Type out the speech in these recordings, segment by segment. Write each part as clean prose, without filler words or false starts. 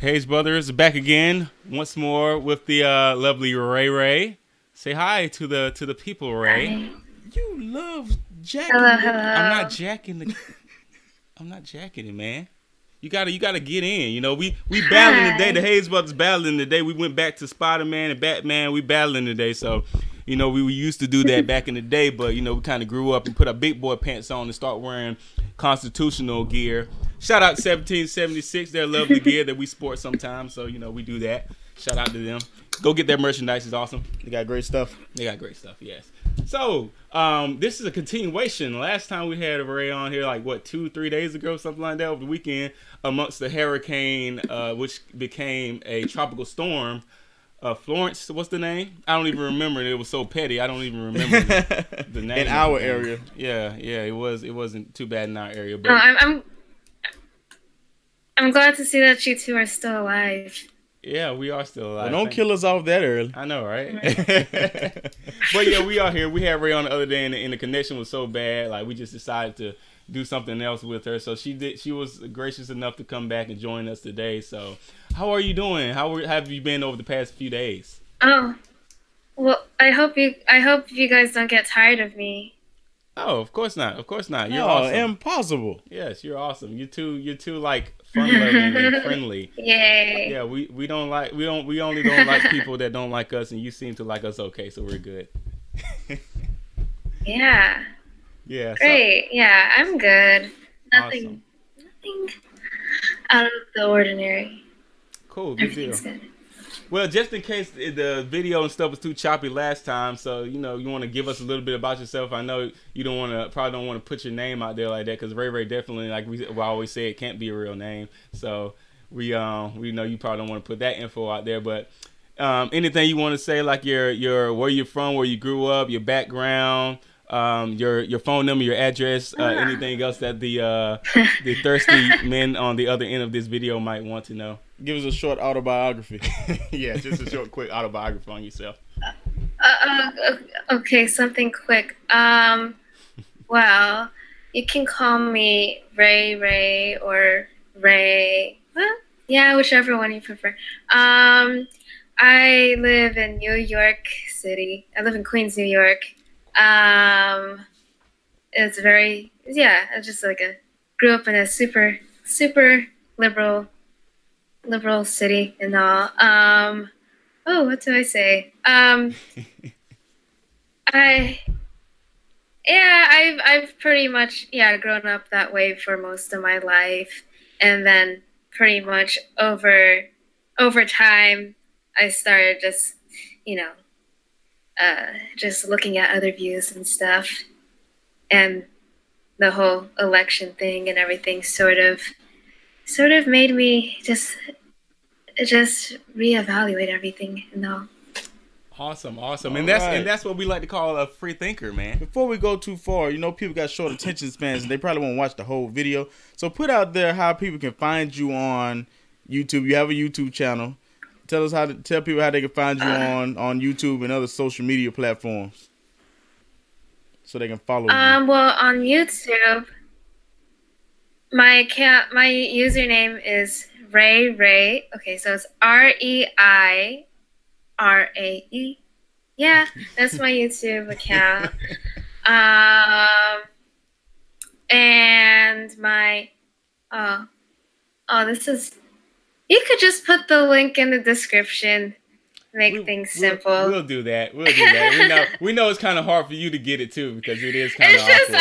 HayesBrothers back again once more with the lovely Rei Rae. Say hi to the people, Ray. Hi. You love Hello, jacking the. I'm not hello. jacking the. I'm not jacking it, man. You gotta get in. You know, we battling today. The Hi. Hayes brothers battling today. We went back to Spider-Man and Batman. We battling today. So, you know, we used to do that back in the day, but you know, we kind of grew up and put our big boy pants on and start wearing constitutional gear. Shout out 1776. They're lovely gear that we sport sometimes. So, you know, we do that. Shout out to them. Go get their merchandise. It's awesome. They got great stuff. They got great stuff, yes. So, this is a continuation. Last time we had Ray on here, like, what, 2-3 days ago, something like that, over the weekend, amongst the hurricane, which became a tropical storm. Florence, what's the name? I don't even remember. It was so petty. I don't even remember the name. In our area. Yeah, it wasn't too bad in our area. Oh, But I'm glad to see that you two are still alive. yeah, we are still alive. Well, don't kill us off that early. I know, right? But yeah, we are here. We had Ray on the other day, and the connection was so bad. Like, we just decided to do something else with her. So she was gracious enough to come back and join us today. So, how are you doing? How have you been over the past few days? Oh, well, I hope you guys don't get tired of me. Oh, of course not. Of course not. You're No, awesome. impossible. Yes, you're awesome. You're too like fun loving and friendly. Yay. Yeah, we only don't like people that don't like us, and you seem to like us okay, so we're good. Yeah. Yeah. Great. Yeah, I'm good. Awesome. Nothing out of the ordinary. Cool. Good deal. Everything's good. Well, just in case the video and stuff was too choppy last time, so you know you want to give us a little bit about yourself. I know you probably don't want to put your name out there like that, because Ray Ray definitely, like we always say, it can't be a real name. So we know you probably don't want to put that info out there. But anything you want to say, like your where you're from, where you grew up, your background, your phone number, your address, anything else that the thirsty men on the other end of this video might want to know. Give us a short autobiography. Yeah, just a short, quick autobiography on yourself. Okay, something quick. Well, you can call me Ray Ray or Ray. Well, yeah, whichever one you prefer. I live in New York City. I live in Queens, New York. It's I just grew up in a super liberal city and all. What do I say? I've pretty much grown up that way for most of my life, and then pretty much over time I started just looking at other views and stuff, and the whole election thing and everything sort of made me just reevaluate everything and all. Awesome. And Right. that's what we like to call a free thinker, man. Before we go too far, you know, people got short attention spans and they probably won't watch the whole video. So put out there how people can find you on YouTube. You have a YouTube channel. Tell people how they can find you on YouTube and other social media platforms, so they can follow you. Well, on YouTube, my username is Rei Rae. Okay, so it's REIRAE. Yeah, that's my YouTube account. And my this is. You could just put the link in the description. Make things simple. We'll do that. We know it's kind of hard for you to get it too, because it is kind of awkward. It's just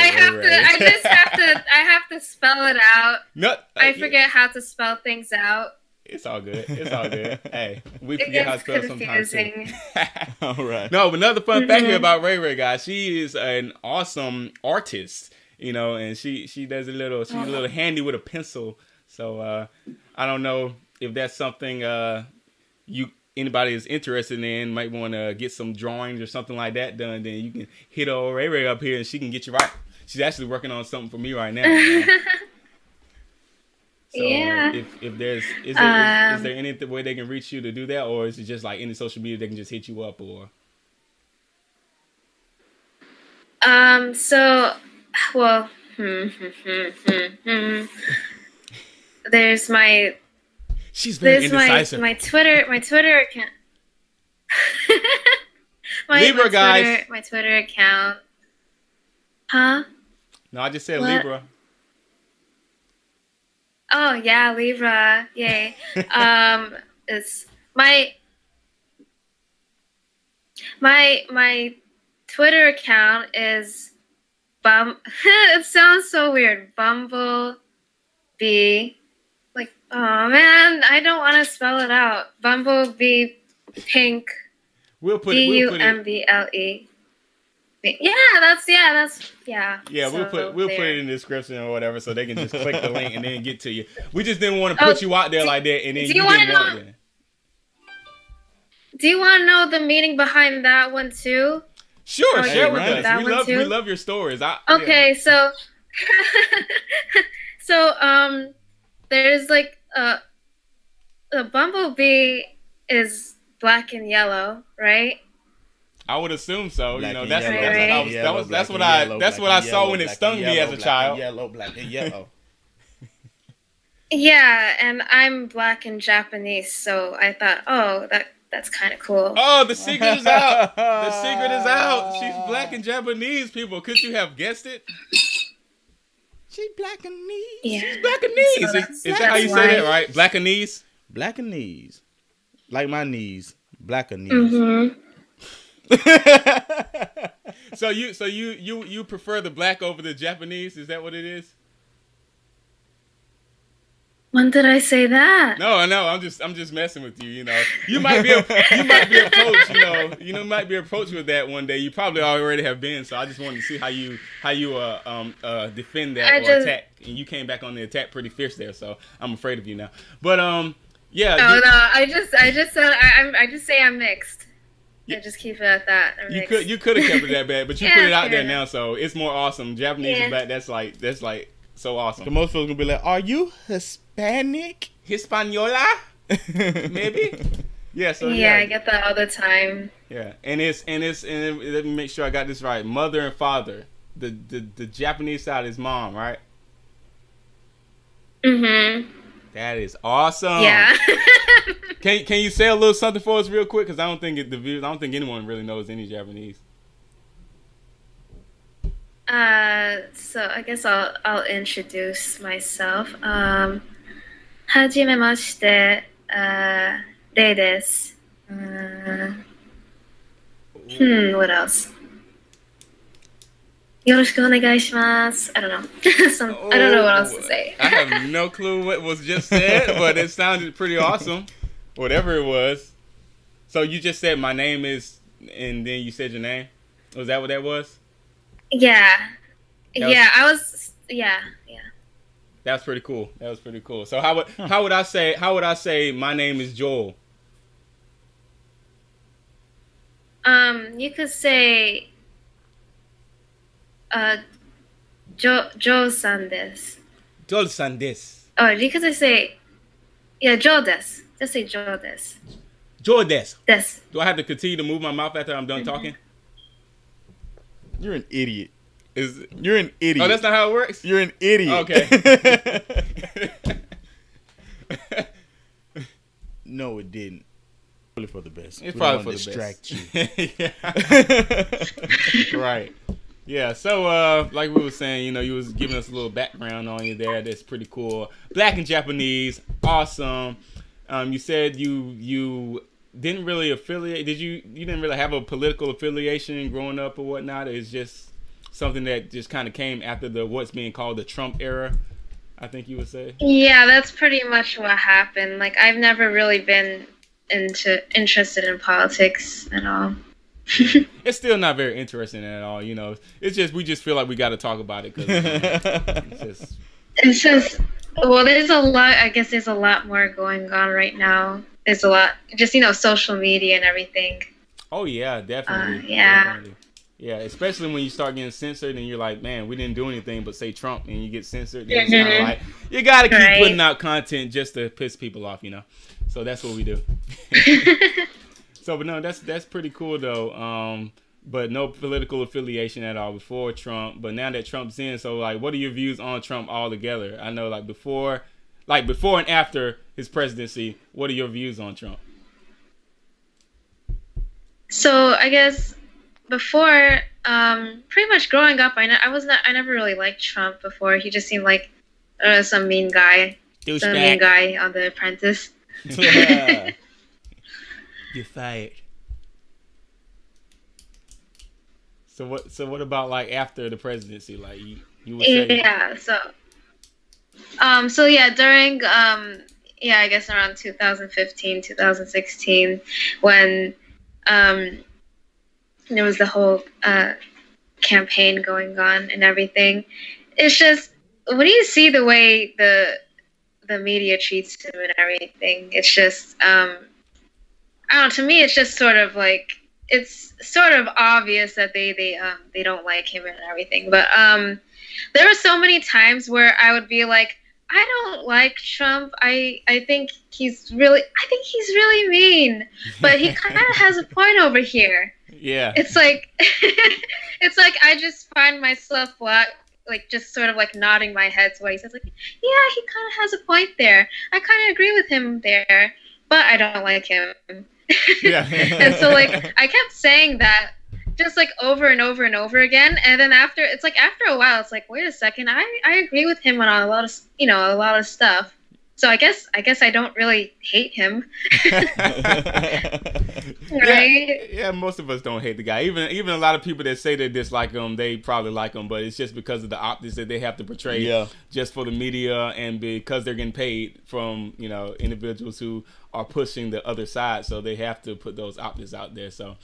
I have to spell it out. No, I forget how to spell things out. It's all good. Hey, we It forget how to gets spell sometimes too. confusing. All right. No, but another fun fact here about Ray Ray, guys. She is an awesome artist, you know, and she's a little handy with a pencil. So I don't know if that's something anybody is interested in, might want to get some drawings or something like that done. Then you can hit old Ray Ray up here, and she can get you right. She's actually working on something for me right now. You know? So Yeah. If is there any way they can reach you to do that, or is it just like any social media they can just hit you up, or? So, well, there's my She's very indecisive. My Twitter account. Libra, guys. My Twitter account. Huh? No, I just said What? Libra. Oh yeah, Libra. Yay. It's my Twitter account is it sounds so weird. Bumblebee. Like, oh man, I don't want to spell it out. Bumblebee Pink. We'll put Bumble. Yeah, that's Yeah, so we'll put there. it in the description or whatever, so they can just click the link and then get to you. We just didn't want to put you out there like that, and then you didn't want it. Do you want to know the meaning behind that one too? Sure, Hey, share with right. us. We love your stories. Okay, so there's like a bumblebee is black and yellow, right? I would assume so. Black you know, and that's yellow, that's what black I and saw yellow, when it black stung and me yellow, as a child. Black and yellow. Yeah, and I'm black and Japanese, so I thought, oh, that's kind of cool. Oh, the secret is out. The secret is out. She's black and Japanese, people. Could you have guessed it? She's black and knees. Yeah. She's black and knees. So Is that how you say that, right? Black and knees? Black and knees. Like my knees. Black and knees. Mm-hmm. So you prefer the black over the Japanese? Is that what it is? When did I say that? No, I'm just messing with you. You know, you might be approached. Might be approached with that one day. You probably already have been. So I just wanted to see how you defend that attack. And you came back on the attack pretty fierce there. So I'm afraid of you now. But yeah. No, I just said I just say I'm mixed. Yeah. I just keep it at that. You could have kept it that bad, but you Yeah, put it out there fair now, so it's more awesome. Japanese and black. That's like so awesome. So most folks gonna be like, "Are you Hispanic? Hispaniola? Maybe." Yeah. So yeah, I get that all the time. Yeah, and let me make sure I got this right. Mother and father. The Japanese side is mom, right? Mhm. That is awesome. Yeah. Can you say a little something for us real quick? Because I don't think anyone really knows any Japanese. So I guess I'll introduce myself. はじめまして、レイです。What else? よろしくお願いします。I don't know. I don't know what else to say. I have no clue what was just said, but it sounded pretty awesome. Whatever it was. So you just said my name is, and then you said your name. Was that what that was? Yeah. Yeah. That was pretty cool. So how would I say my name is Joel? You could say Joe-san desu. Joel-san desu. Or you could say Joe desu. Just say Joe desu. Joel desu. Desu. Do I have to continue to move my mouth after I'm done talking? You're an idiot. You're an idiot. Oh, that's not how it works? You're an idiot. Okay. No, it didn't. Probably for the best. It's probably for the distract best. You. Right. Yeah. So, like we were saying, you was giving us a little background on you there. That's pretty cool. Black and Japanese, awesome. You said you didn't really affiliate. You didn't really have a political affiliation growing up or whatnot? It's just something that just kind of came after what's being called the Trump era, I think you would say? Yeah, that's pretty much what happened. Like, I've never really been interested in politics at all. It's still not very interesting at all, It's just, we just feel like we got to talk about it. Cause, it's just, well, there's a lot, I guess there's a lot more going on right now. There's a lot, just, social media and everything. Oh, yeah, definitely. Definitely. Yeah, especially when you start getting censored and you're like, man, we didn't do anything but say Trump, and you get censored. Then it's kind of like, you got to keep putting out content just to piss people off, So that's what we do. But no, that's pretty cool though. But no political affiliation at all before Trump. But now that Trump's in, so like, what are your views on Trump altogether? I know like before, like before and after his presidency, what are your views on Trump? So I guess before, pretty much growing up, I never really liked Trump before. He just seemed like some mean guy, some mean guy on The Apprentice. You're fired. So what about like after the presidency? Like you would say? Yeah. So yeah, during I guess around 2015, 2016, when there was the whole campaign going on and everything. It's just when you see the way the media treats him and everything, it's just I don't know, to me it's just sort of like it's sort of obvious that they don't like him and everything. But there were so many times where I would be like, I don't like Trump. I think he's really mean, but he kind of has a point over here. Yeah. It's like I just find myself like just sort of like nodding my head to what he says. Like, yeah, he kind of has a point there. I kind of agree with him there, but I don't like him. Yeah. And so like I kept saying that just like over and over and over again, and then after a while it's like, wait a second, I agree with him on a lot of stuff. So I guess I don't really hate him. Right? Yeah, most of us don't hate the guy. Even a lot of people that say they dislike him, they probably like him, but it's just because of the optics that they have to portray just for the media and because they're getting paid from, individuals who are pushing the other side, so they have to put those optics out there. So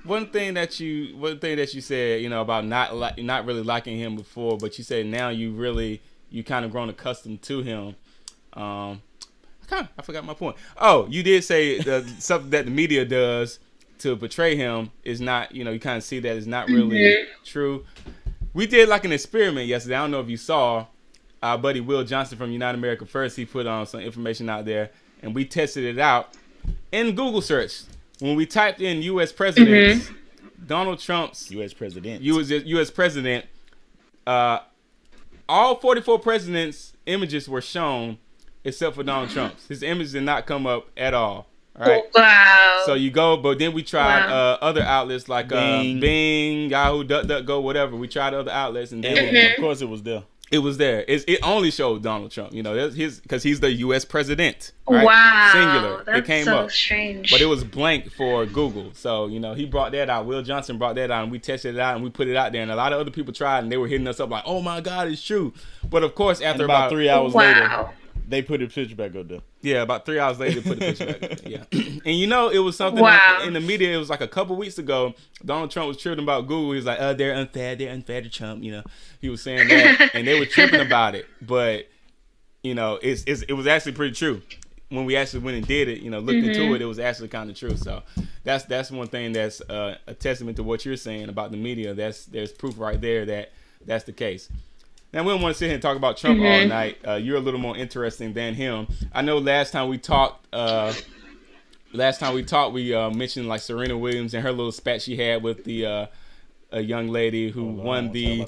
one thing that you said, about not really liking him before, but you said now you kind of grown accustomed to him. I forgot my point. Oh, you did say something that the media does to portray him is not, you kind of see that is not really true. We did like an experiment yesterday. I don't know if you saw. Our buddy Will Johnson from United America First, he put some information out there, and we tested it out in Google search. When we typed in U.S. presidents, Donald Trump's U.S. president, all 44 presidents' images were shown except for Donald Trump's. His image did not come up at all. All right. Wow. So you go, but then we tried other outlets like Bing, Yahoo, DuckDuckGo, whatever. We tried other outlets, and then of course it was there. It was there. It only showed Donald Trump. Because he's the U.S. president. Right? Wow. Singular. That's it came so up. Strange. But it was blank for Google. So, he brought that out. Will Johnson brought that out, and we tested it out, and we put it out there. And a lot of other people tried, and they were hitting us up like, oh, my God, it's true. But, of course, after about 3 hours later, they put the picture back up there. Yeah, about 3 hours later, they put the picture back up there. Yeah. And, it was something in the media. It was like a couple weeks ago. Donald Trump was tripping about Google. He was like, they're unfair to Trump. He was saying that. And they were tripping about it. But, it was actually pretty true. When we actually went and did it, looked into it, it was actually kind of true. So that's one thing that's a testament to what you're saying about the media. There's proof right there that that's the case. Now, we don't want to sit here and talk about Trump all night. You're a little more interesting than him. I know last time we talked, we mentioned like Serena Williams and her little spat she had with the a young lady who won the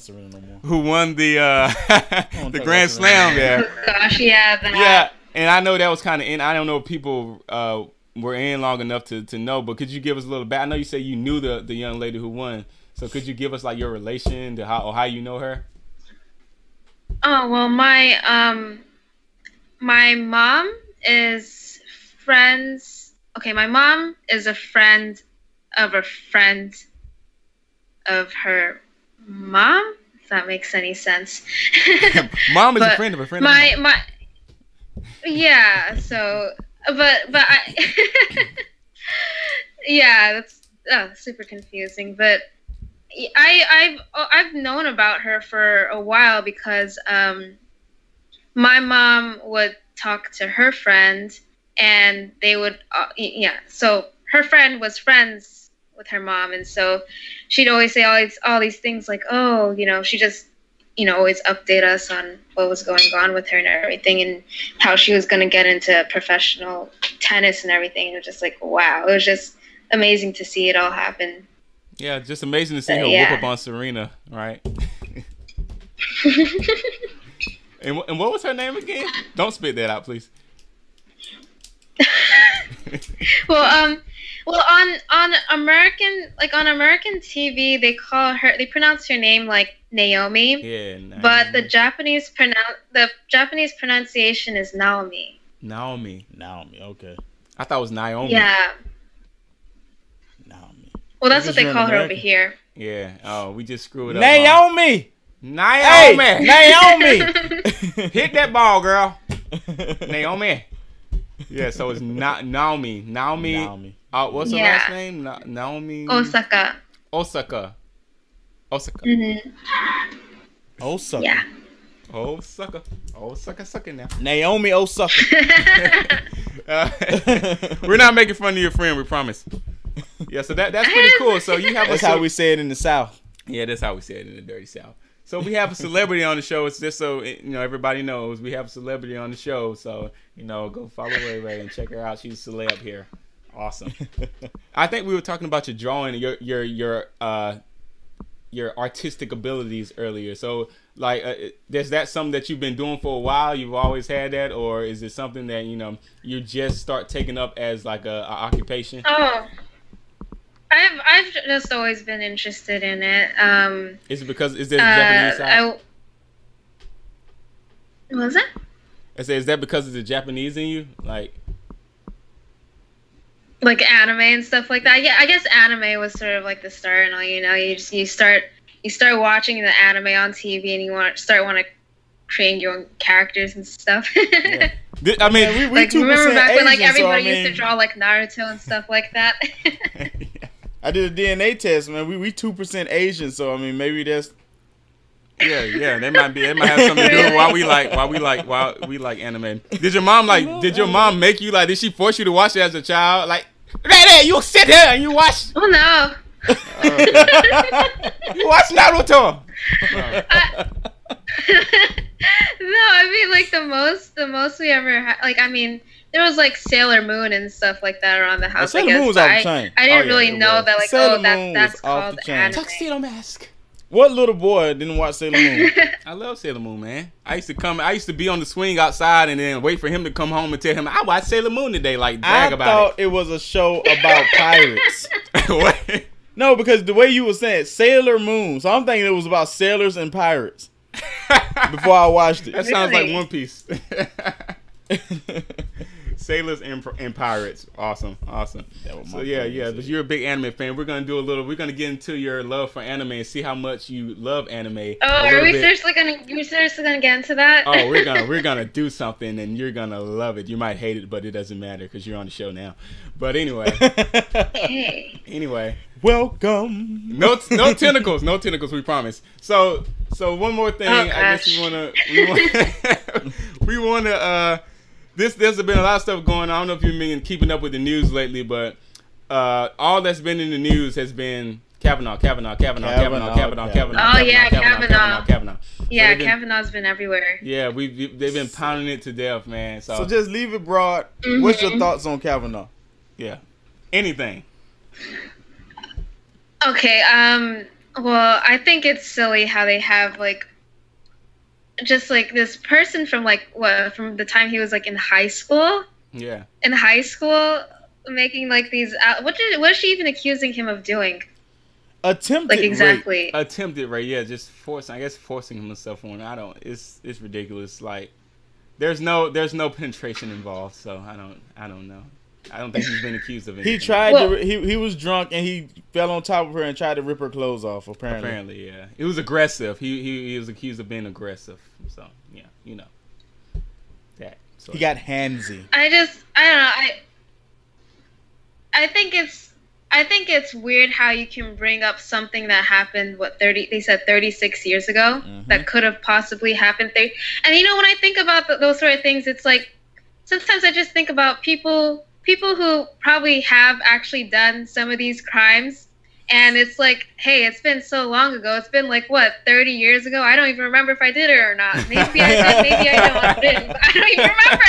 the Grand Slam there. Oh, gosh, yeah. Yeah, and I know that was kind of in. I don't know if people were in long enough to know, but could you give us a little back? I know you say you knew the young lady who won, so could you give us like your relation to how you know her? Oh, well, my mom is friends. Okay, my mom is a friend of her mom, if that makes any sense. Mom is a friend of a friend of my yeah, so but I yeah, that's super confusing, but I've known about her for a while because my mom would talk to her friend, and they would so her friend was friends with her mom, and so she'd always say all these things like, oh, she just always update us on what was going on with her and everything, and how she was going to get into professional tennis and everything. It was just like, wow, it was just amazing to see it all happen. Yeah, just amazing to see her whoop up on Serena, right? And what was her name again? Don't spit that out, please. Well, on American TV, they pronounce her name like Naomi. Yeah, Naomi. But the Japanese pronunciation is Naomi. Naomi. Okay. I thought it was Naomi. Yeah. Naomi. Well, that's what they call her over here. Yeah. Oh, we just screwed up. Naomi. Naomi. Hey, Naomi. Hit that ball, girl. Naomi. Yeah, so it's not Naomi. Naomi. What's her last name? Naomi. Osaka. Mm-hmm. Osaka. Yeah. Osaka sucking now. Naomi Osaka. We're not making fun of your friend, we promise. Yeah, so that's pretty cool. So you have that's how we say it in the South. Yeah, that's how we say it in the dirty South. So we have a celebrity on the show. It's just so everybody knows we have a celebrity on the show. So go follow Rei Rae and check her out. She's a celeb here. Awesome. I think we were talking about your drawing, your artistic abilities earlier. So like, is that something that you've been doing for a while? You've always had that, or is it something that you just start taking up as like a occupation? Oh. I've just always been interested in it. Is it because is there a Japanese side? What was that? I say, is that because of the Japanese in you? Like anime and stuff like that. Yeah, I guess anime was sort of like the start, and you start watching the anime on TV, and you want to create your own characters and stuff. Yeah. I mean, we remember back Asian, when everybody so, used to draw like Naruto and stuff like that. I did a DNA test, man. We 2% Asian, so I mean maybe that's. Yeah. They might have something to do with why we like anime. Did your mom make you like? Did she force you to watch it as a child? Like, hey, you sit there and you watch. Oh no. You watch Naruto. No, I mean like the most we ever had. Like I mean, there was like Sailor Moon and stuff like that around the house. Sailor Moon was off the chain. I didn't really know that like Sailor that's called anime. Tuxedo Mask. What little boy didn't watch Sailor Moon? I love Sailor Moon, man. I used to be on the swing outside and then wait for him to come home and tell him I watched Sailor Moon today. Like brag about it. I thought it was a show about pirates. What? No, because the way you were saying Sailor Moon, so I'm thinking it was about sailors and pirates. Before I watched it. That sounds like One Piece. Sailors and pirates. Awesome. So yeah. But you're a big anime fan. We're gonna get into your love for anime and see how much you love anime. Oh, are we seriously gonna get into that? Oh, we're gonna do something and you're gonna love it. You might hate it, but it doesn't matter because you're on the show now. But anyway. Okay. Anyway. Welcome. No tentacles. No tentacles. We promise. So one more thing. I guess we wanna. There's been a lot of stuff going on. I don't know if you've been keeping up with the news lately, but all that's been in the news has been Kavanaugh. Oh yeah, Kavanaugh. Yeah, Kavanaugh's been everywhere. Yeah, they've been pounding it to death, man. So just leave it broad. Mm-hmm. What's your thoughts on Kavanaugh? Yeah, anything. Okay. Well, I think it's silly how they have like. Just like this person from from the time he was like in high school. Yeah. In high school, making like these. What is she even accusing him of doing? Attempted. Like exactly. Rape. Attempted rape. Yeah, just forcing himself on. It's ridiculous. Like, there's no penetration involved. So I don't know. I don't think he's been accused of anything. He tried he was drunk and he fell on top of her and tried to rip her clothes off. Apparently, yeah. It was aggressive. He was accused of being aggressive. So yeah, that. So, he got handsy. I don't know. I think it's weird how you can bring up something that happened. They said 36 years ago that could have possibly happened. And when I think about those sort of things, it's like sometimes I just think about people who probably have actually done some of these crimes, and it's like, hey, it's been so long ago. It's been like 30 years ago. I don't even remember if I did it or not. Maybe I did. Maybe I didn't. I don't even remember.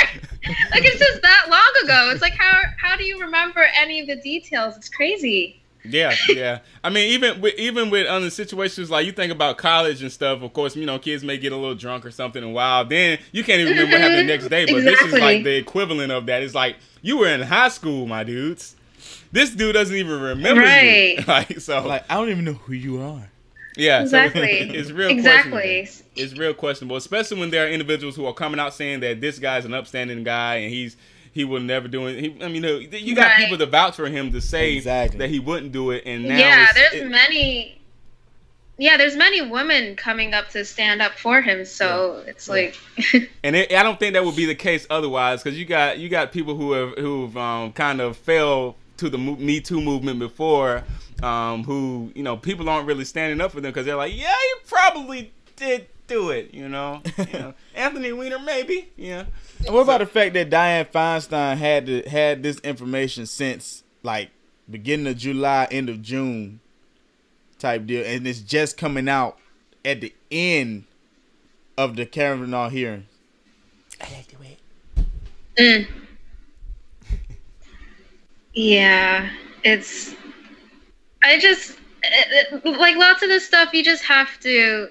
Like it's just that long ago. It's like how do you remember any of the details? It's crazy. Yeah, yeah. I mean, even with other situations, like you think about college and stuff. Of course, you know, kids may get a little drunk or something and wild. Then you can't even remember what happened the next day. But this is like the equivalent of that. It's like you were in high school, my dudes. This dude doesn't even remember you. Like so, like I don't even know who you are. Yeah, exactly. So it's real questionable. It's real questionable, especially when there are individuals who are coming out saying that this guy's an upstanding guy and he will never do it. I mean, you got people to vouch for him to say that he wouldn't do it, and now there's many women coming up to stand up for him. So it's like, and I don't think that would be the case otherwise, because you got people who've kind of fell to the Me Too movement before, who people aren't really standing up for them because they're like, yeah, you probably did do it, Anthony Weiner maybe, yeah. And what about the fact that Dianne Feinstein had this information since like beginning of July, end of June type deal, and it's just coming out at the end of the Kavanaugh hearings? I like the way. Yeah, like lots of this stuff, you just have to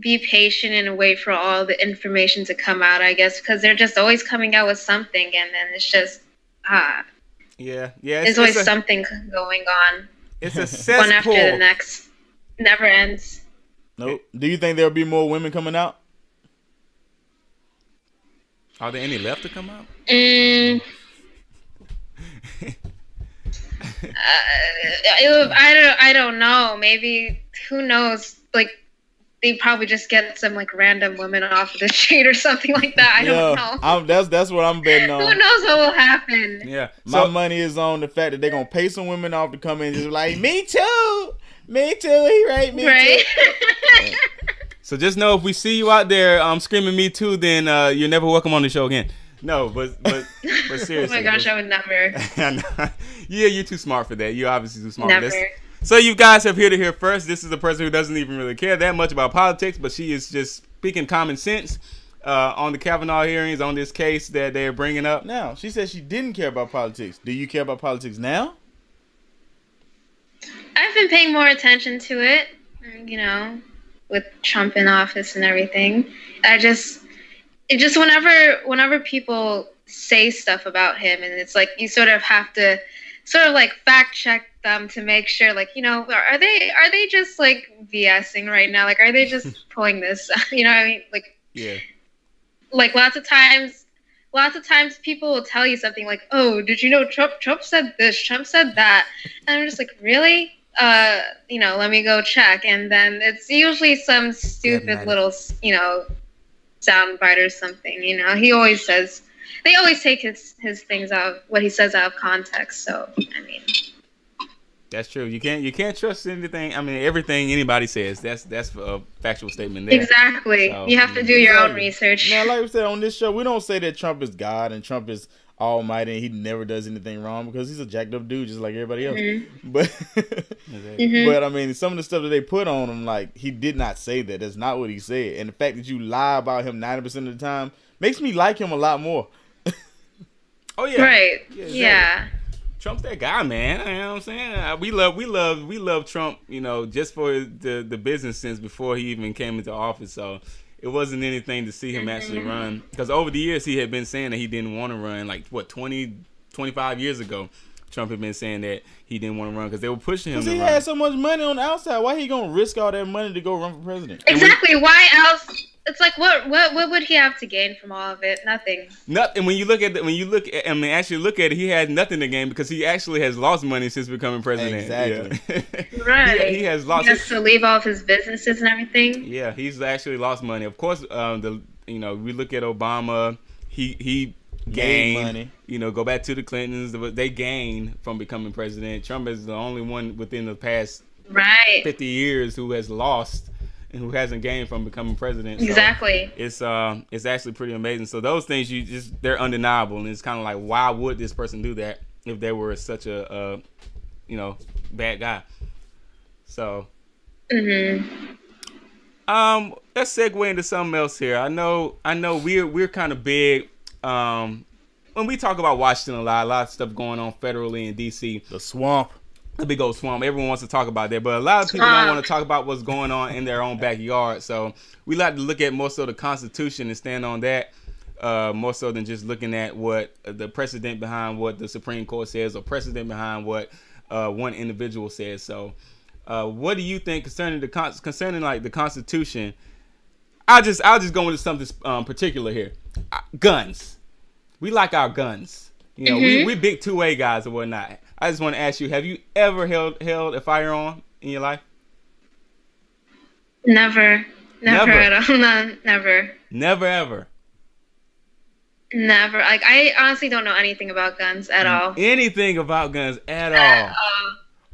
be patient and wait for all the information to come out, I guess, because they're just always coming out with something, and then it's just there's always something going on. It's a cesspool. One after the next, never ends. Nope. Do you think there'll be more women coming out? Are there any left to come out? I don't know. Maybe, who knows? Like, they probably just get some like random women off of the street or something like that. I don't know. That's what I'm betting on. Who knows what will happen? Yeah, my money is on the fact that they're gonna pay some women off to come in and just like, me too, he right, me too. So just know, if we see you out there screaming me too, then you're never welcome on the show again. No, but seriously. Oh my gosh, I would never. Yeah, you're too smart for that. You're obviously too smart never. for this. So you guys have here to hear first. This is a person who doesn't even really care that much about politics, but she is just speaking common sense on the Kavanaugh hearings, on this case that they're bringing up. Now, she said she didn't care about politics. Do you care about politics now? I've been paying more attention to it, with Trump in office and everything. Whenever people say stuff about him, and it's like you sort of have to sort of like fact check them to make sure, like, are they just like BSing right now? Like, are they just pulling this? You know what I mean? Like, yeah. Like lots of times people will tell you something like, oh, did you know Trump said this, Trump said that, and I'm just like, really? Let me go check, and then it's usually some stupid little soundbite or something. He always says, they always take his things what he says out of context. So I mean, that's true. You can't trust anything. I mean, everything anybody says. That's a factual statement there. Exactly. So, you have to do your own research. Now, like we said on this show, we don't say that Trump is God and Trump is almighty and he never does anything wrong, because he's a jacked up dude just like everybody else. Mm-hmm. But I mean, some of the stuff that they put on him, like, he did not say that. That's not what he said. And the fact that you lie about him 90% of the time makes me like him a lot more. Oh yeah. Right. Yeah. Trump's that guy, man. You know what I'm saying? We love Trump, just for the business sense before he even came into office. So it wasn't anything to see him actually run, because over the years he had been saying that he didn't want to run. Like 25 years ago, Trump had been saying that he didn't want to run because they were pushing him. Because he run. had so much money on the outside. Why he gonna risk all that money to go run for president? Exactly. Why else? It's like, what would he have to gain from all of it? Nothing. Nothing. When you look at it, he had nothing to gain, because he actually has lost money since becoming president. Exactly. Yeah. Right. He has lost. He has to leave all of his businesses and everything. Yeah, he's actually lost money. Of course, we look at Obama. He gained money. Go back to the Clintons. They gained from becoming president. Trump is the only one within the past 50 years who has lost and who hasn't gained from becoming president. So exactly. It's actually pretty amazing. So those things, they're undeniable, and it's kind of like, why would this person do that if they were such a bad guy? So let's segue into something else here. I know we're kind of big when we talk about Washington a lot of stuff going on federally in DC. The swamp. a big old swamp. Everyone wants to talk about that, but a lot of people don't want to talk about what's going on in their own backyard. So we like to look at more so the Constitution and stand on that, more so than just looking at what the precedent behind what the Supreme Court says or precedent behind what one individual says. So what do you think concerning like the Constitution? I'll just go into something particular here. Guns. We like our guns. You know, we big 2A guys and whatnot. I just want to ask you, have you ever held a firearm in your life? Never at all. Never. Never ever. Never. Like, I honestly don't know anything about guns at all. Anything about guns at all.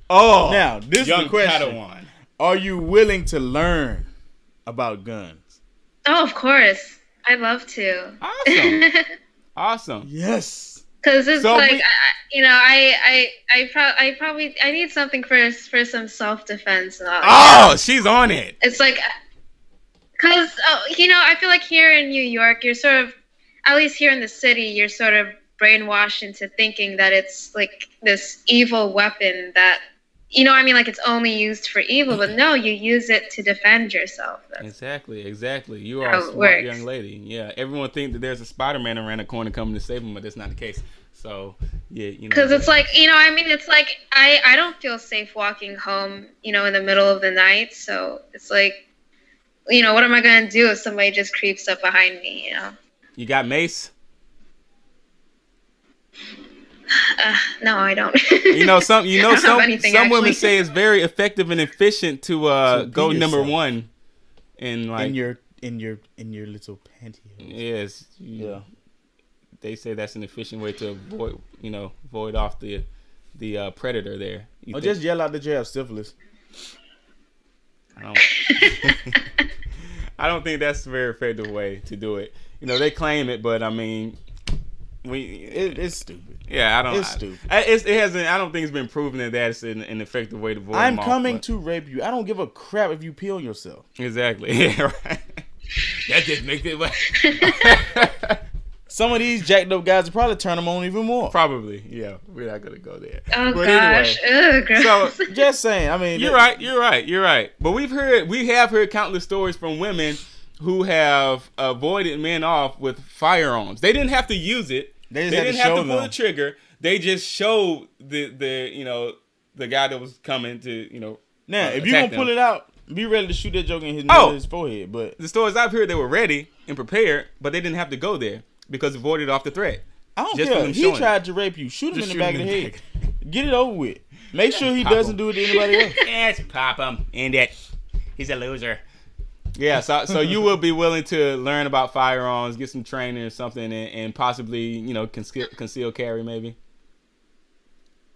Oh, now this is the question: Padawan. Are you willing to learn about guns? Oh, of course. I'd love to. Awesome. Awesome. Yes. Because it's so like, I probably need something for some self-defense. She's on it. It's like, because, I feel like here in New York, you're sort of, at least here in the city, you're sort of brainwashed into thinking that it's like this evil weapon that, like it's only used for evil, but no, you use it to defend yourself. Exactly. You are a smart young lady. Yeah, everyone thinks that there's a Spider-Man around the corner coming to save them, but that's not the case. So, yeah, Because it's like, it's like, I don't feel safe walking home, in the middle of the night. So it's like, what am I going to do if somebody just creeps up behind me, You got mace? No, I don't. Some women say it's very effective and efficient to go number one in like in your little pantyhose. Yes. Yeah. They say that's an efficient way to void off the predator there. Just yell out that you have syphilis. I don't think that's a very effective way to do it. They claim it, but I mean, it's stupid. Yeah, It's stupid. It hasn't. I don't think it's been proven that that's an effective way to void. I'm coming to rape you. I don't give a crap if you pee on yourself. Exactly. Yeah, right. That just makes it. Some of these jacked up guys will probably turn them on even more. Probably, yeah. We're not gonna go there. Oh but gosh, anyway, so just saying. I mean, you're right. But we have heard countless stories from women who have avoided men off with firearms. They didn't have to use it. They didn't have to pull the trigger. They just showed the guy that was coming to Now, if you gonna pull it out, be ready to shoot that joke in his forehead. But the stories I've heard, they were ready and prepared, but they didn't have to go there because it avoided off the threat. I don't care. He tried to rape you. Shoot him in the back of the head. Get it over with. Make sure he doesn't do it to anybody else. Yes, pop him. End it. He's a loser. Yeah, so you will be willing to learn about firearms, get some training or something, and possibly, conceal carry maybe?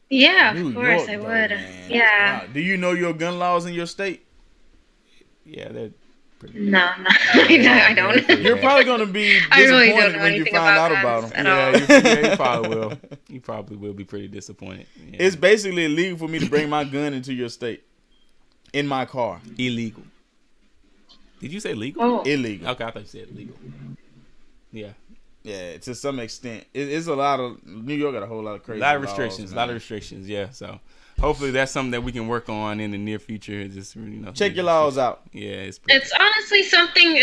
Yeah, of course I would. Man. Yeah. Wow. Do you know your gun laws in your state? Yeah, they're pretty No, I don't. You're probably going to be disappointed when you find out about them. Yeah, you probably will. You probably will be pretty disappointed. Yeah. It's basically illegal for me to bring my gun into your state in my car. Illegal. Did you say legal? Oh. Illegal. Okay, I thought you said legal. Yeah. Yeah, to some extent. It's a lot of... New York got a whole lot of crazy A lot of restrictions, yeah. So hopefully that's something that we can work on in the near future. Just check your laws out. Yeah, it's honestly something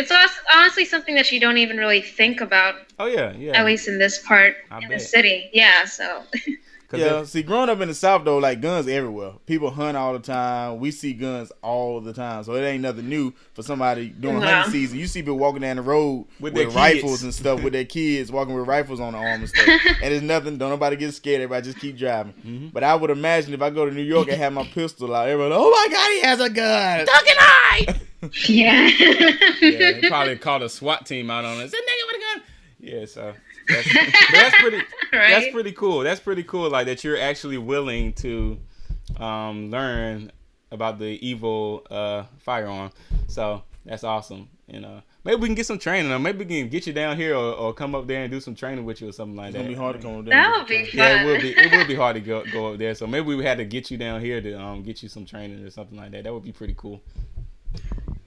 that you don't even really think about. Oh yeah. At least in this part in the city. Yeah, so... Yeah, see, growing up in the South, though, like, guns everywhere. People hunt all the time. We see guns all the time. So it ain't nothing new for somebody during hunting season. You see people walking down the road with rifles and stuff, with their kids walking with rifles on the arm and stuff. And there's nothing. Don't nobody get scared. Everybody just keep driving. Mm-hmm. But I would imagine if I go to New York and have my pistol out, everybody, oh, my God, he has a gun. Duck and hide. Yeah. Yeah, they probably called a SWAT team out on us. That nigga with a gun. Yeah, so... That's pretty. Right? That's pretty cool. That's pretty cool. Like that, you're actually willing to learn about the evil firearm. So that's awesome. And maybe we can get some training. Or maybe we can get you down here, or come up there and do some training with you, or something like that. It's gonna be hard to come up there. That would be fun. Yeah, it would be hard to go up there. So maybe we had to get you down here to get you some training or something like that. That would be pretty cool.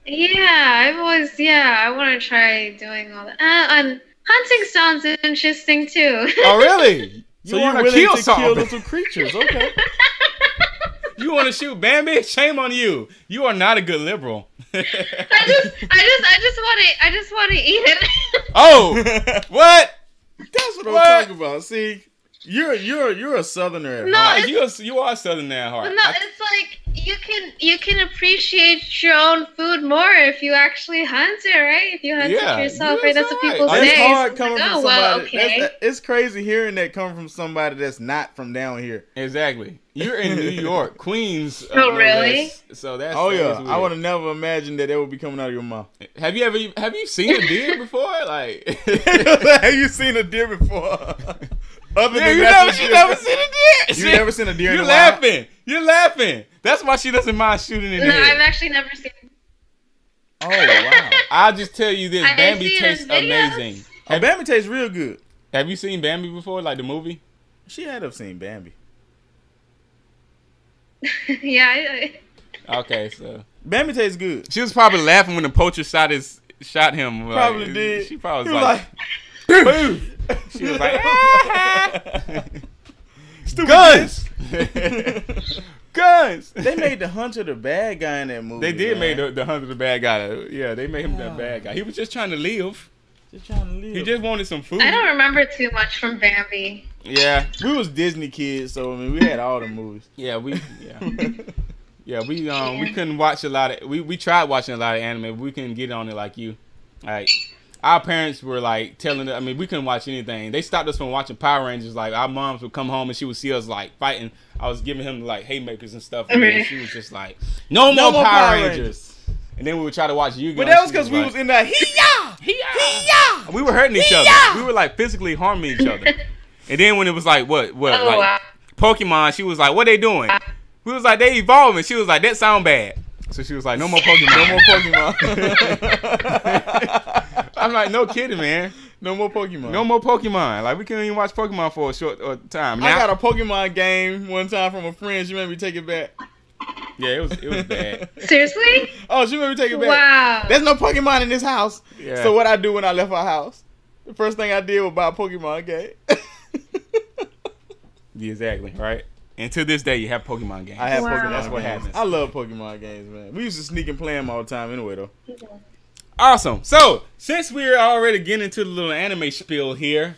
Yeah, I want to try doing all that. Hunting sounds interesting too. Oh, really? So you're willing to kill little creatures? Okay. You want to shoot Bambi? Shame on you. You are not a good liberal. I just want to eat it. Oh, what? That's what I'm talking about. See, you're a southerner. No, you are southern at heart. No, it's like you can appreciate your own food more if you actually hunt it, right? If you hunt it yourself, right? That's what people say. It's hard coming from somebody. Well, okay. It's crazy hearing that coming from somebody that's not from down here. Exactly. You're in New York, Queens. Oh, really? So that's. Oh yeah. I would have never imagined that would be coming out of your mouth. Have you seen a deer before? Like, have you seen a deer before? Other than you never seen a deer. You never seen a deer? You're laughing. You're laughing. That's why she doesn't mind shooting in the head. No, I've actually never seen. Oh wow! I'll just tell you this: Bambi tastes amazing. Bambi tastes real good. Have you seen Bambi before, like the movie? She had to have seen Bambi. Yeah. Okay, so Bambi tastes good. She was probably laughing when the poacher shot him. Probably like, did. She probably was was like boo. She was like, stupid guns. Guns. They made the hunter the bad guy in that movie. They did make the hunter the bad guy. Yeah, they made him the bad guy. He was just trying to live. He just wanted some food. I don't remember too much from Bambi. Yeah, we was Disney kids, so I mean we had all the movies. Yeah, we couldn't watch a lot of. We tried watching a lot of anime, but we couldn't get on it like you. Like our parents were like telling us. I mean, we couldn't watch anything. They stopped us from watching Power Rangers. Like our moms would come home and she would see us like fighting. I was giving him like haymakers and stuff, and then she was just like, "No more Power Rangers." And then we would try to watch Yu-Gi-Oh! But that was because we was in that hee-yah! We were hurting each other. We were like physically harming each other. And then when it was like Pokemon, she was like, "What they doing?" We was like, "They evolving." She was like, "That sound bad." So she was like, "No more Pokemon." No more Pokemon. I'm like, no kidding, man. No more Pokemon. No more Pokemon. Like we couldn't even watch Pokemon for a short time. Now, I got a Pokemon game one time from a friend. She made me take it back. Yeah, it was bad. Seriously? Oh, she made me take it back. Wow. There's no Pokemon in this house. Yeah. So what I do when I left our house? The first thing I did was buy a Pokemon game. Yeah, exactly, right? And to this day, you have Pokemon games. I have Wow. Pokemon That's what games. happens. I love Pokemon games, man. We used to sneak and play them all the time anyway, though. Awesome. So, since we're already getting into the little anime spiel here,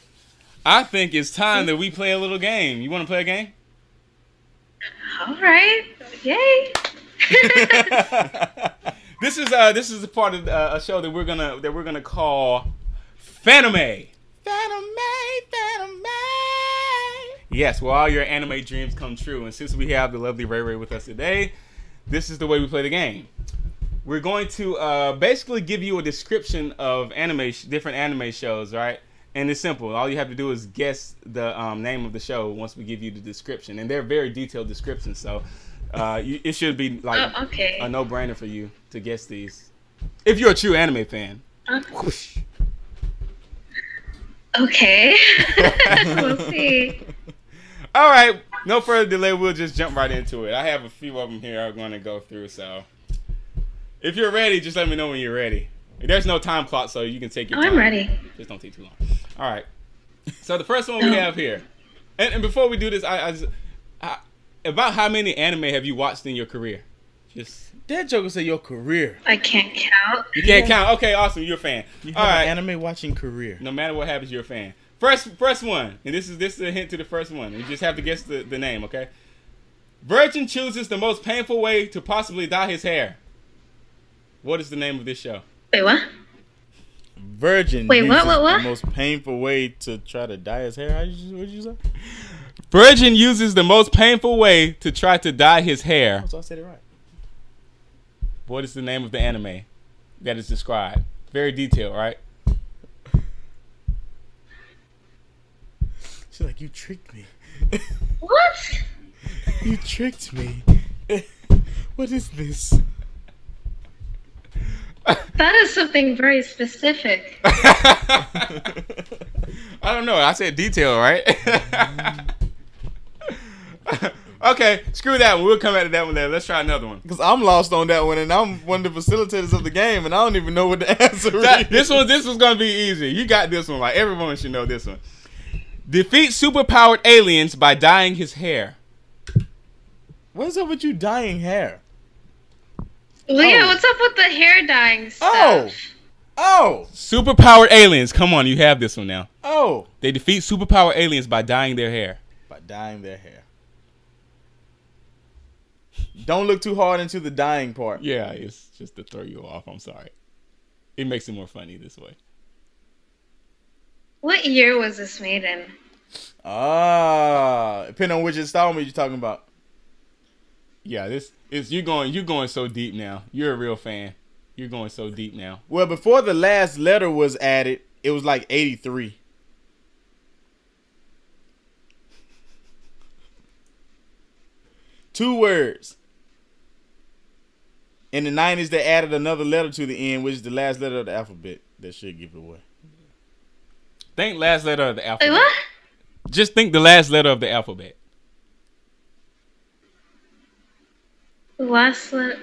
I think it's time that we play a little game. You want to play a game? All right. Yay. This is a part of a show that we're gonna call Fanime. Fanime. Yes, well, all your anime dreams come true. And since we have the lovely Rei Rae with us today, this is the way we play the game. We're going to basically give you a description of different anime shows, right? And it's simple. All you have to do is guess the name of the show once we give you the description. And they're very detailed descriptions, so it should be like a no-brainer for you to guess these. If you're a true anime fan. Whoosh. Okay. We'll see. All right. No further delay. We'll just jump right into it. I have a few of them here I'm going to go through, so if you're ready, just let me know when you're ready. There's no time clock, so you can take your time. I'm ready. Just don't take too long. All right. So the first one we have here, and before we do this, about how many anime have you watched in your career? Just that joker said your career. I can't count. You can't count. Okay, awesome. You're a fan. You All have right. an anime watching career. No matter what happens, you're a fan. First one, and this is a hint to the first one. You just have to guess the name, okay? Virgin chooses the most painful way to possibly dye his hair. What is the name of this show? Wait, what? Virgin. Wait, what? The most painful way to try to dye his hair. What did you say? Virgin uses the most painful way to try to dye his hair. Oh, so I said it right. What is the name of the anime that is described? Very detailed, right? She's like, you tricked me. What? You tricked me. What is this? That is something very specific. I don't know. I said detail, right? Okay, screw that one. We'll come back to that one later. Let's try another one. Because I'm lost on that one, and I'm one of the facilitators of the game, and I don't even know what the answer is. This was gonna be easy. You got this one. Like everyone should know this one. Defeat superpowered aliens by dyeing his hair. What's up with you dyeing hair? Leah, what's up with the hair dyeing stuff? Oh! Superpowered aliens. Come on, you have this one now. Oh! They defeat superpowered aliens by dyeing their hair. By dyeing their hair. Don't look too hard into the dyeing part. Yeah, it's just to throw you off. I'm sorry. It makes it more funny this way. What year was this made in? Depending on which installment you're talking about. Yeah, this is you're going so deep now. You're a real fan. You're going so deep now. Well, before the last letter was added, it was like 83. Two words. In the 90s, they added another letter to the end, which is the last letter of the alphabet. That should give it away. Think last letter of the alphabet. Wait, what? Just think the last letter of the alphabet. The last letter.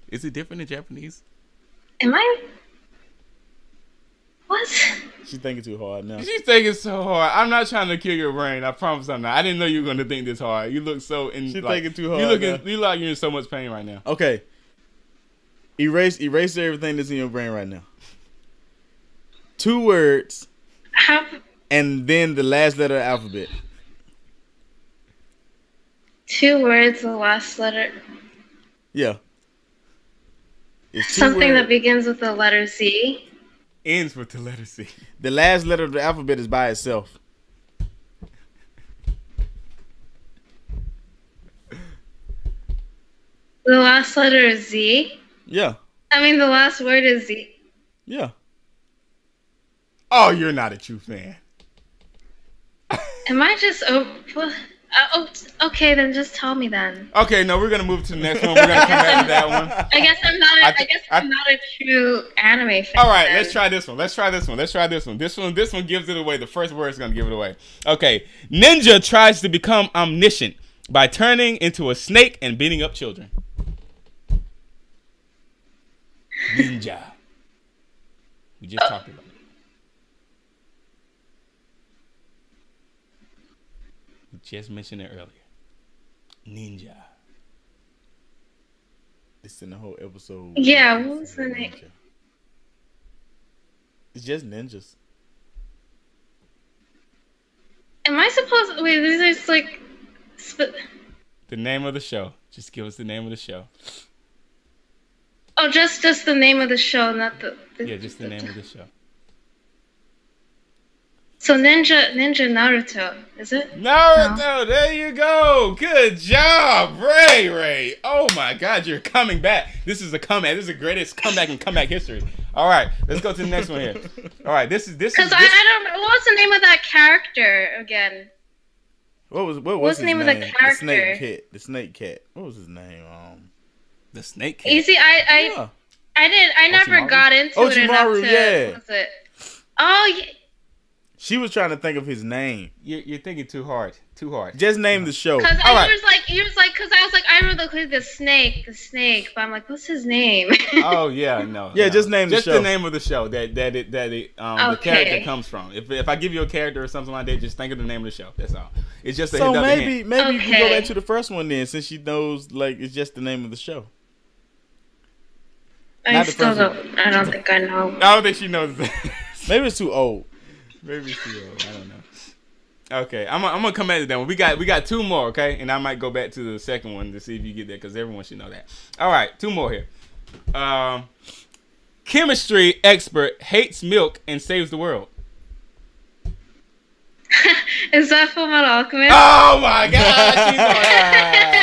Is it different in Japanese? Am I? What? She's thinking too hard now. She's thinking so hard. I'm not trying to kill your brain. I promise I'm not. I didn't know you were going to think this hard. You look so in. She's like, thinking too hard. You look like you're in so much pain right now. Okay. Erase everything that's in your brain right now. Two words. And then the last letter of the alphabet. Two words, the last letter. Yeah. It's two Something words. that begins with the letter Z. Ends with the letter C. The last letter of the alphabet is by itself. The last letter is Z. Yeah. I mean, the last word is Z. Yeah. Oh, you're not a true fan. Am I just okay, then just tell me then. Okay, no, we're gonna move to the next one. We're gonna come back to that one. I guess I'm not a true anime fan. All right, then. let's try this one. This one gives it away. The first word is gonna give it away. Okay, ninja tries to become omniscient by turning into a snake and beating up children. Ninja. We just talked about it. We just mentioned it earlier. Ninja. It's in the whole episode. Yeah, what was the name? It's just ninjas. Am I supposed to... Wait, these are just like... The name of the show. Just give us the name of the show. Oh, just the name of the show, not the Yeah, just the name of the show. So Ninja Naruto, is it? Naruto, No. There you go. Good job, Ray. Oh my God, you're coming back. This is a comeback. This is the greatest comeback in comeback history. All right, let's go to the next one here. All right, this is Because I don't know. What was the name of that character again? What was What's his the name of the character? The snake cat. What was his name? the snake cat. You see, I never Ochimaru? got into it enough Ochimaru, to. yeah. What was it? Oh, yeah. She was trying to think of his name. You're thinking too hard. Just name the show. Because All right. he was like, because I was like, I remember the snake, but I'm like, what's his name? Oh yeah, no. Yeah, no. just name the show. Just the name of the show the Okay. character comes from. If I give you a character or something like that, just think of the name of the show. That's all. It's just a So another maybe hint. you can go Okay. back to the first one then, since she knows like it's just the name of the show. I Not the still first don't. I don't think I know. I don't think she knows that. Maybe it's too old. Maybe it's too old. I don't know. Okay, I'm gonna come back to that one. We got two more, okay, and I might go back to the second one to see if you get that because everyone should know that. All right, two more here. Chemistry expert hates milk and saves the world. Is that Fullmetal Alchemist? Oh my God,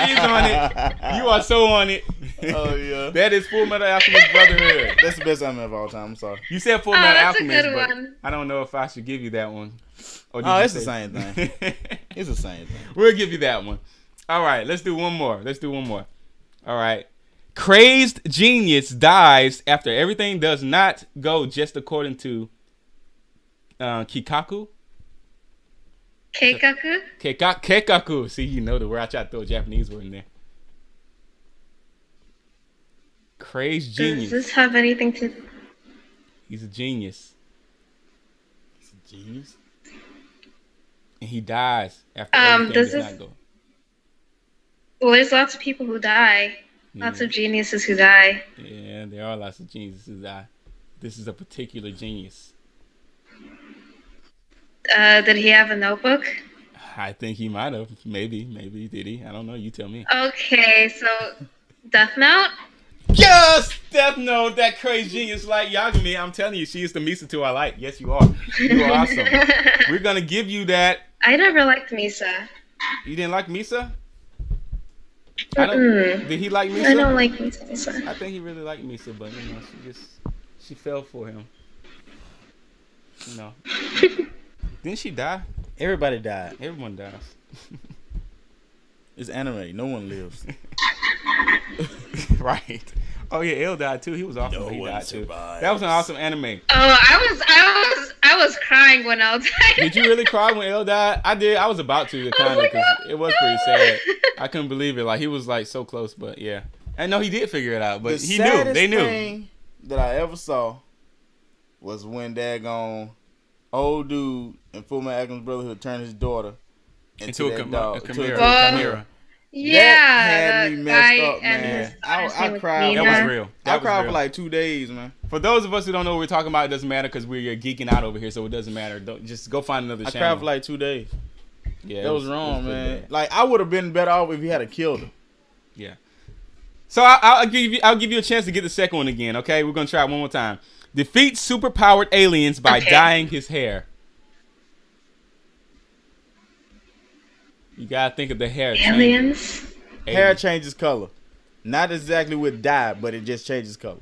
she's on it. You are so on it. Oh yeah. That is Full Metal Alchemist Brotherhood. That's the best anime of all time. I'm sorry. You said Full Oh, Metal that's a Alchemist, good but one. I don't know if I should give you that one. Or did Oh, you it's the say- same thing. It's the same thing. We'll give you that one. All right, let's do one more. All right. Crazed genius dies after everything does not go just according to Kikaku. Keikaku? Kekaku. See, you know the word. I try to throw a Japanese word in there. Crazed Does genius. this have anything to... He's a genius. It's a genius. and he dies after everything This does is not go. well. There's lots of people who die. Lots of geniuses who die. Yeah, there are lots of geniuses who die. This is a particular genius. Did he have a notebook? I think he might have. Maybe did he? I don't know. You tell me. Okay, so Death Note. Yes, Death Note, that crazy genius like Yagami. I'm telling you, she is the Misatu I like. Yes, you are. You are awesome. We're gonna give you that. I never liked Misa. You didn't like Misa? I don't. Did he like Misa? I don't like Misa. I think he really liked Misa, but you know, she fell for him. You know. Didn't she die? Everybody died. Everyone dies. It's anime. No one lives. Right. Oh yeah, L died too. He was awesome. No he one died too. survives. That was an awesome anime. Oh, I was crying when I died. Did you really cry when L died? I did. I was about to kind of because it was pretty sad. I couldn't believe it. Like he was like so close, but yeah. I know he did figure it out, but he knew. They knew. The thing that I ever saw was when daggone old dude in Fullmetal Alchemist Brotherhood turned his daughter into a chimera. Yeah, that had me messed up, man. I cried. That was real. I cried for like 2 days, man. For those of us who don't know what we're talking about, it doesn't matter because we're geeking out over here, so it doesn't matter. Just go find another channel. I cried for like 2 days. Yeah, that was wrong, man. Like I would have been better off if he had killed her. Yeah. So I'll give you a chance to get the second one again. Okay, we're gonna try it one more time. Defeat superpowered aliens by dyeing his hair. You gotta think of the hair. Aliens. Hair changes color. Not exactly with dye, but it just changes color.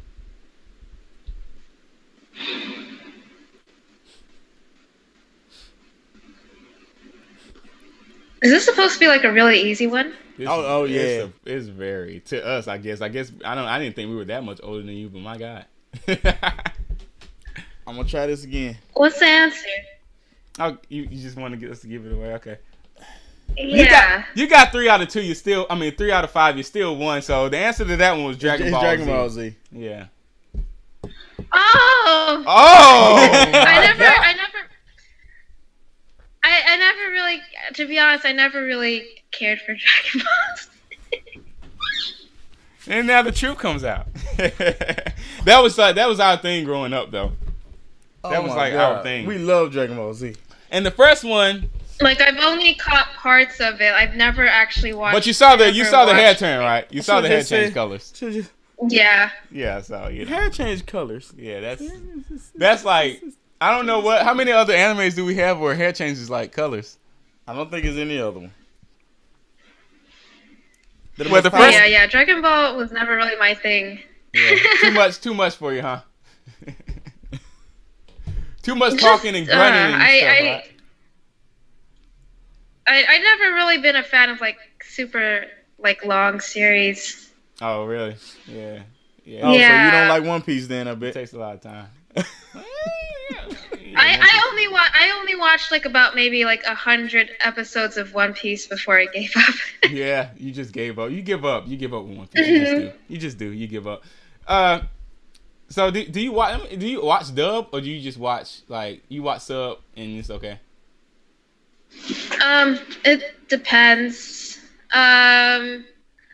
Is this supposed to be like a really easy one? Yeah. It's very to us. I guess I didn't think we were that much older than you, but my God. I'm gonna try this again. What's the answer? Oh, you just want to get us to give it away? Okay. Yeah. You got 3 out of 2. 3 out of 5. You still won. So the answer to that one was Dragon Ball Z. Dragon Ball Z. Yeah. Oh. I never really, to be honest, I never really cared for Dragon Ball. And now the truth comes out. that was our thing growing up, though. That was like our thing. We love Dragon Ball Z. And the first one. Like I've only caught parts of it. I've never actually watched. But you saw the hair turn, right? You saw the hair change colors. Yeah. Yeah, so you know. Hair change colors. Yeah, that's like I don't know how many other animes do we have where hair changes like colors? I don't think there's any other one. Yeah, Dragon Ball was never really my thing. Yeah. Too much for you, huh? Too much talking and grunting and stuff, right? I never really been a fan of like super like long series. Oh really? Yeah. Yeah. Oh, so you don't like One Piece then? I bet it takes a lot of time. I only watched like about maybe like 100 episodes of One Piece before I gave up. Yeah, you just gave up. You give up with One Piece. You just do. You give up. So do you watch dub or do you just watch you watch sub and it's okay? It depends. I'm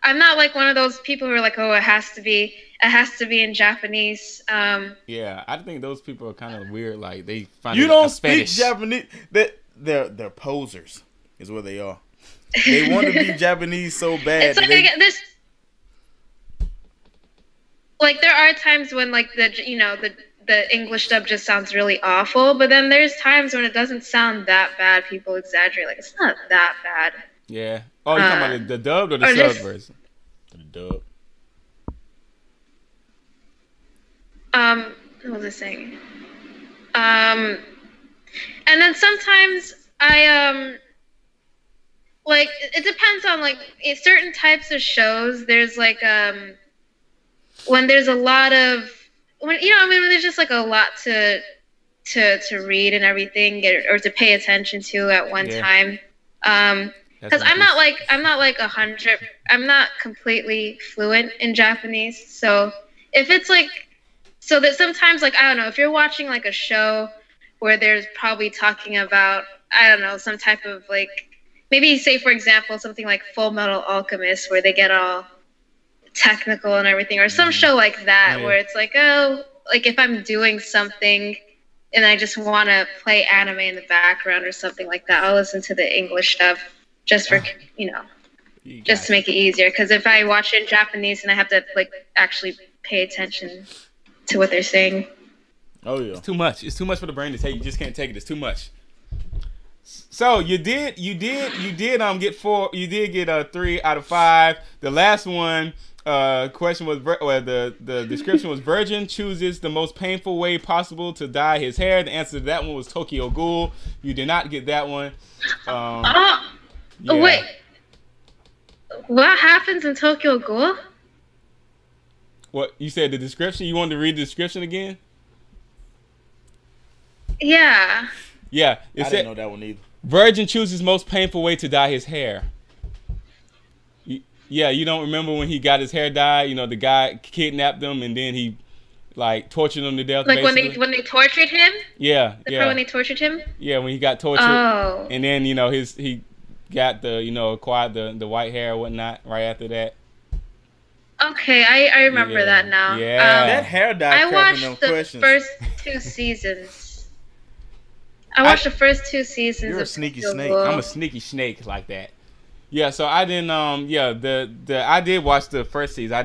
not like one of those people who are like, oh, it has to be in Japanese. Yeah, I think those people are kind of weird. Like they find you don't speak Japanese. They're posers, is what they are. They want to be Japanese so bad. It's like there are times when like the English dub just sounds really awful, but then there's times when it doesn't sound that bad. People exaggerate, like it's not that bad. Yeah. Oh, you're talking about the dubbed or the sub version? The dub. What was I saying? And then sometimes I like it depends on like certain types of shows. There's like when there's a lot of when there's just like a lot to read and everything or to pay attention to at one time. Because I'm not completely fluent in Japanese. So if it's like, so that sometimes like, I don't know, if you're watching like a show where they're probably talking about, I don't know, some type of like, maybe say for example something like Full Metal Alchemist, where they get all technical and everything, or some show like that, where it's like, oh, like if I'm doing something and I just want to play anime in the background or something like that, I'll listen to the English stuff just for, just to make it easier. Because if I watch it in Japanese and I have to like actually pay attention to what they're saying. Oh yeah, it's too much. It's too much for the brain to take. You just can't take it. It's too much. So you did get 4. You did get 3 out of 5. The last one. Question was, the description was, virgin chooses the most painful way possible to dye his hair. The answer to that one was Tokyo Ghoul. You did not get that one. Wait, what happens in Tokyo Ghoul? What you said? The description. You wanted to read the description again? Yeah. I didn't know that one either. Virgin chooses most painful way to dye his hair. Yeah, you don't remember when he got his hair dyed? You know, the guy kidnapped him and then he like tortured him to death. Like basically. when they tortured him? Yeah. The part when they tortured him? Yeah, when he got tortured. Oh. And then, he got acquired the white hair and whatnot right after that. Okay, I remember that now. Yeah. That hair dye. I watched the first 2 seasons. I watched the first 2 seasons. You're a sneaky snake. I'm a sneaky snake like that. Yeah, so I didn't. I did watch the first season. I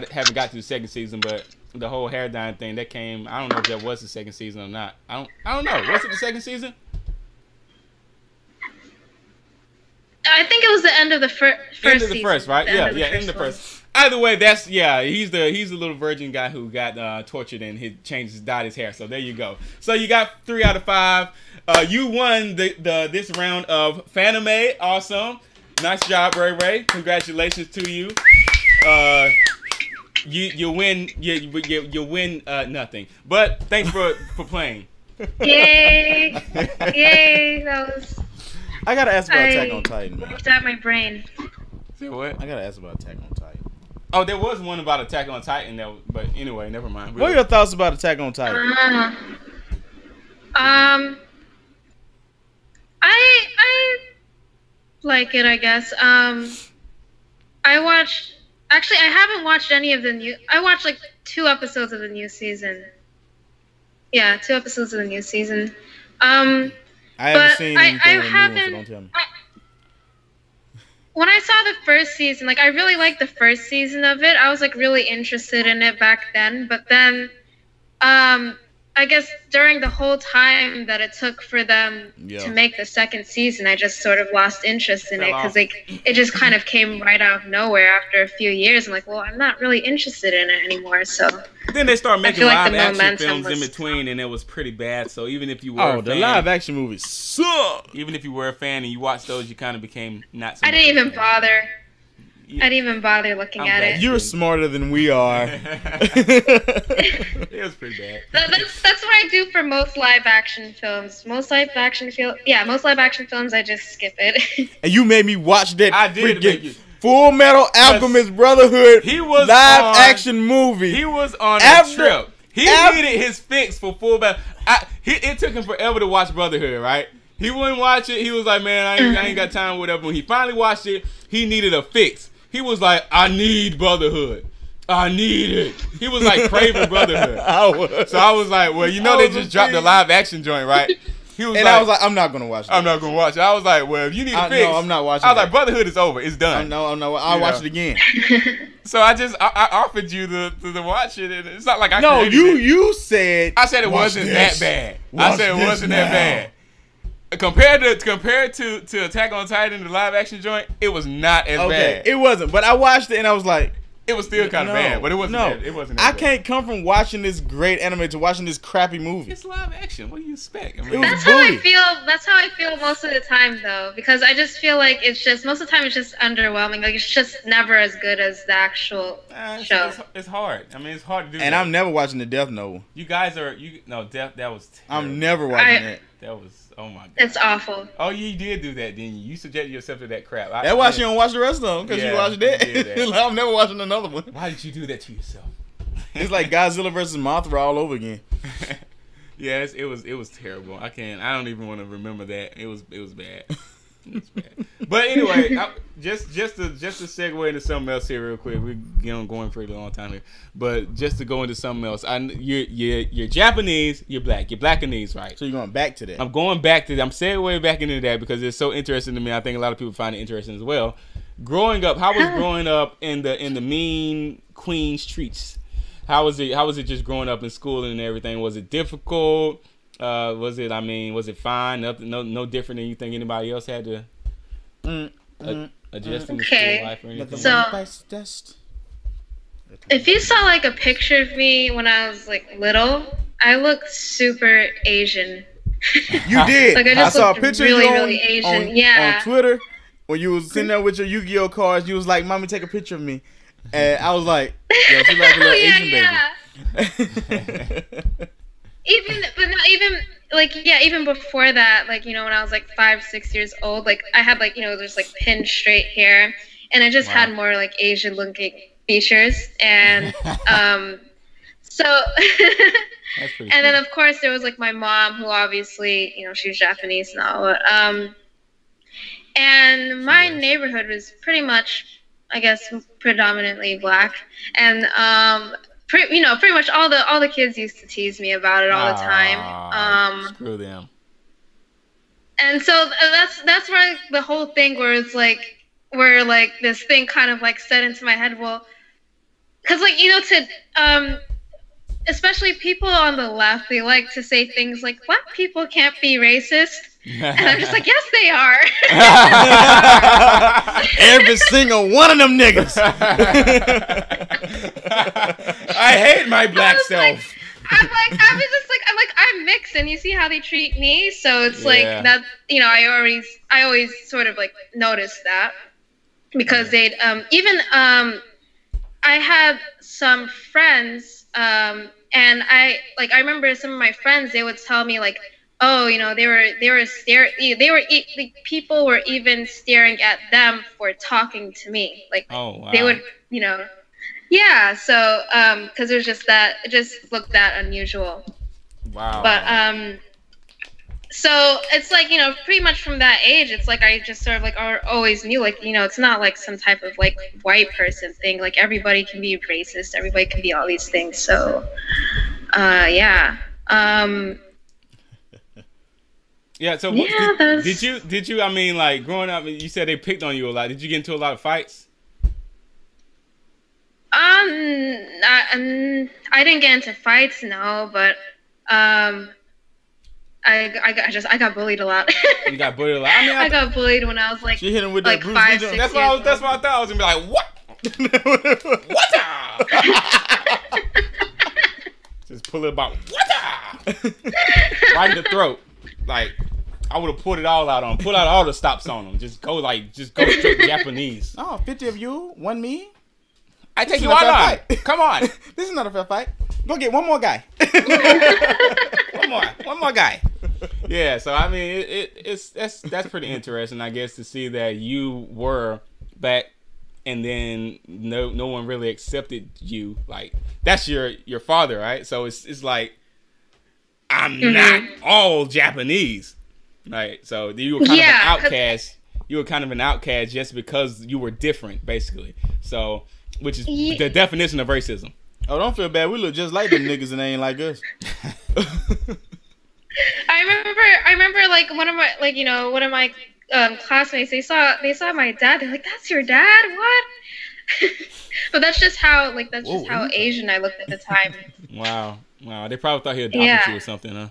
haven't got to the second season, but the whole hair dyeing thing that came. I don't know if that was the second season or not. I don't know. Was it the second season? I think it was the end of the first. End of the first, right? End of the first. Either way, he's the little virgin guy who got tortured and he dyed his hair. So there you go. So you got 3 out of 5. You won this round of Fanime. Awesome. Nice job, Rei Rae. Congratulations to you. You win. You win nothing. But thanks for playing. Yay! Yay! That was. I gotta ask about Attack on Titan. Worked out my brain. Say what? I gotta ask about Attack on Titan. Oh, there was one about Attack on Titan, but anyway, never mind. What are your thoughts about Attack on Titan? I like it, I guess. Actually, I haven't watched any of the new. I watched like 2 episodes of the new season. Yeah, 2 episodes of the new season. I haven't seen anything of the new one, so don't tell me. When I saw the first season, like I really liked the first season of it. I was like really interested in it back then, but then I guess during the whole time that it took for them to make the second season, I just sort of lost interest in it because it just kind of came right out of nowhere after a few years. I'm like, well, I'm not really interested in it anymore. So then they started making live action films in between, and it was pretty bad. So even if you were the live action movies suck. Even if you were a fan and you watched those, you kind of became not. So I didn't even bother. I didn't even bother looking at it. You're smarter than we are. It was pretty bad. That's what I do for most live action films. Most live action films, I just skip it. And you made me watch that. I did make you. Full Metal Alchemist Brotherhood. He was live action movie. He was on a trip. He needed his fix for Full Metal. It took him forever to watch Brotherhood, right? He wouldn't watch it. He was like, man, I ain't got time, whatever. When he finally watched it, he needed a fix. He was like, I need Brotherhood. I need it. He was like craving Brotherhood. So I was like, well, they just dropped the live action joint, right? He was I was like, I'm not going to watch it. I'm not going to watch it. I was like, well, if you need a fix. No, I'm not watching it. I was like, Brotherhood is over. It's done. No. I'll watch it again. So I offered you to watch it. And it's not like I No, you said. I said it wasn't that bad. I said it wasn't that bad. Compared to Attack on Titan, the live action joint, it was not as bad. It wasn't, but I watched it and I was like, it was still kind of bad, but it wasn't. It wasn't. That I bad. can't come from watching this great anime to watching this crappy movie. It's live action. What do you expect? That's how I feel. That's how I feel most of the time, though, because I just feel like it's just most of the time it's just underwhelming. Like it's just never as good as the actual show. It's hard. I mean, it's hard to do. And I'm never watching the Death Note. You guys are Death. That was terrible. I'm never watching that. That was, oh my god. It's awful. Oh, you did do that, didn't you? You subjected yourself to that crap. That's why she don't watch the rest of them, because you watched that. I'm never watching another one. Why did you do that to yourself? It's like Godzilla versus Mothra all over again. Yes, it was terrible. I don't even want to remember that. It was bad. It was bad. But anyway, just to segue into something else here real quick. We're going for a long time here, but just to go into something else. You're Japanese. You're black. You're Blackanese, right? So you're going back to that. I'm going back to that. I'm segueing back into that because it's so interesting to me. I think a lot of people find it interesting as well. Growing up, how was growing up in the mean Queens streets? How was it just growing up in school and everything? Was it difficult? Was it fine? Nothing, no different than you think anybody else had to adjust in the school life or anything? So, if you saw like a picture of me when I was like little, I looked super Asian. You did. Like I saw a picture really, of you really Asian. Yeah. On Twitter when you was sitting there with your Yu-Gi-Oh cards. You was like, "Mommy, take a picture of me," and I was like, "Yo, she like a little Asian baby." Even before that, like, you know, when I was like 5, 6 years old, like I had like, you know, just like pinned straight hair, and I just had more like Asian looking features, and so and cool. then of course there was like my mom, who obviously, you know, she's Japanese now, but, and my neighborhood was pretty much, I guess, predominantly black, and pretty much all the kids used to tease me about it all the time. Screw them. And so that's where the whole thing where this thing kind of like set into my head. Well, because like, you know, especially people on the left, they like to say things like black people can't be racist. And I'm just like, yes, they are. Every single one of them niggas. I hate my black self. I'm mixed, and you see how they treat me, so it's like that. You know, I always sort of like noticed that because they'd I had some friends, and I remember some of my friends, they would tell me like, oh, you know, people were even staring at them for talking to me. Like, oh, wow. They would, you know, yeah. So, because it just looked that unusual. Wow. But, so it's like, you know, pretty much from that age, it's like I just sort of like always knew, like, you know, it's not like some type of like white person thing. Like everybody can be racist, everybody can be all these things. So, yeah. Yeah, so did you, I mean, like, growing up, you said they picked on you a lot. Did you get into a lot of fights? I didn't get into fights, no, but, I got bullied a lot. You got bullied a lot? I mean, I got bullied when I was like, she hit him with like that Bruce 5, Lee 6 that's years what I thought. I was gonna be like, what? What? Just pull it about, what? Right in the throat. Like, I would have pulled it all out on him. Pull out all the stops on him. Just go straight Japanese. Oh, 50 of you, 1 me. I take you all on. Come on. This is not a fair fight. Go get one more guy. One more guy. Yeah, so I mean, that's pretty interesting, I guess, to see that you were back, and then no one really accepted you. Like, that's your father, right? So it's like, I'm not all Japanese, right? So you were kind of an outcast. You were kind of an outcast just because you were different, basically. So, which is the definition of racism. Oh, don't feel bad. We look just like them niggas and they ain't like us. I remember like one of my classmates, they saw my dad. They're like, "That's your dad? What?" But that's just how Asian I looked at the time. Wow. They probably thought he adopted you or something, huh?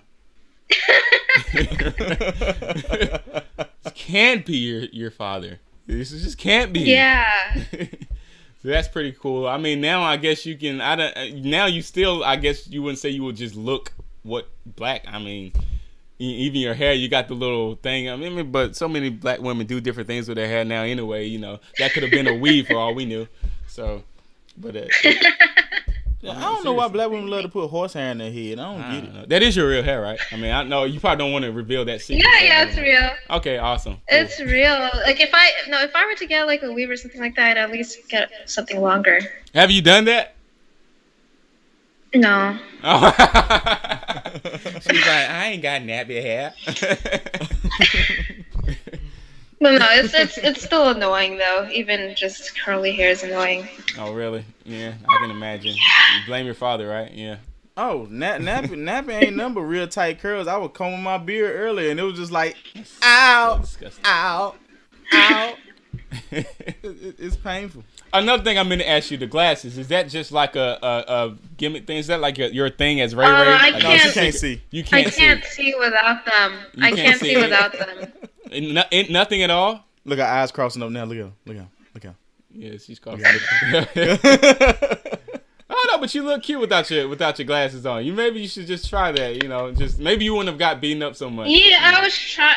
This can't be your father. This just can't be. Yeah. So that's pretty cool. I mean, now I guess you can. Now you still. I guess you wouldn't say you would just look black. I mean, even your hair. You got the little thing. I mean, but so many black women do different things with their hair now. Anyway, you know, that could have been a weave for all we knew. So, but I don't know why black women love to put horse hair in their head. I don't get it. That is your real hair, right? I mean, I know you probably don't want to reveal that secret. Yeah, it's real. Okay, awesome. Cool. It's real. Like if I were to get like a weave or something like that, I'd at least get something longer. Have you done that? No. Oh. She's like, I ain't got nappy hair. But no, it's still annoying though. Even just curly hair is annoying. Oh really? Yeah, I can imagine. You blame your father, right? Yeah. Oh, napping ain't nothing but real tight curls. I was combing my beard earlier, and it was just like, ow, ow, ow. It's painful. Another thing I meant to ask you, the glasses, is that just like a gimmick thing? Is that like your thing as Ray Ray? I Like, No, she can't- can't see. You I can't can't see. see without them. You I can't can't see. see without them. Nothing at all? Look, her eyes crossing up now. Look at her. Look at her. Look at her. Yeah, she's called. Oh no, but you look cute without your glasses on. Maybe you should just try that. You know, just maybe you wouldn't have got beaten up so much. Yeah, I was trying.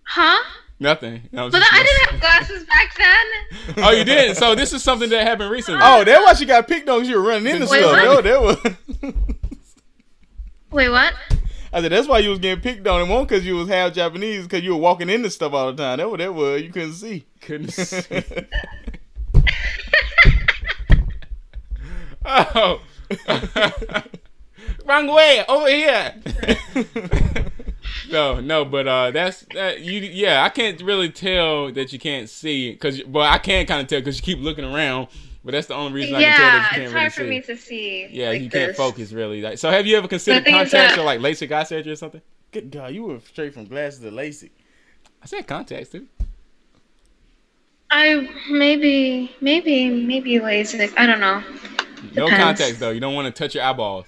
Huh? Nothing. No, But I didn't have glasses back then. Oh, you did. So this is something that happened recently. Oh, that's why she got picked on. She was running into Wait, stuff. what? That was. Wait, what? I said that's why you was getting picked on. It won't because you was half Japanese, because you were walking into stuff all the time. That was. You couldn't see. Couldn't see. Oh. Wrong way, over here. No, but that's that. Yeah, I can't really tell that you can't see, I can kind of tell because you keep looking around. But that's the only reason I can tell that you Yeah, can't it's really hard see. for me to see. Yeah, like you can't this. focus really. Like, so have you ever considered The thing is contacts that- or like LASIK eye surgery or something? Good God, you were straight from glasses to LASIK. I said contacts too. I maybe LASIK. I don't know. No Depends. contacts though. You don't want to touch your eyeballs.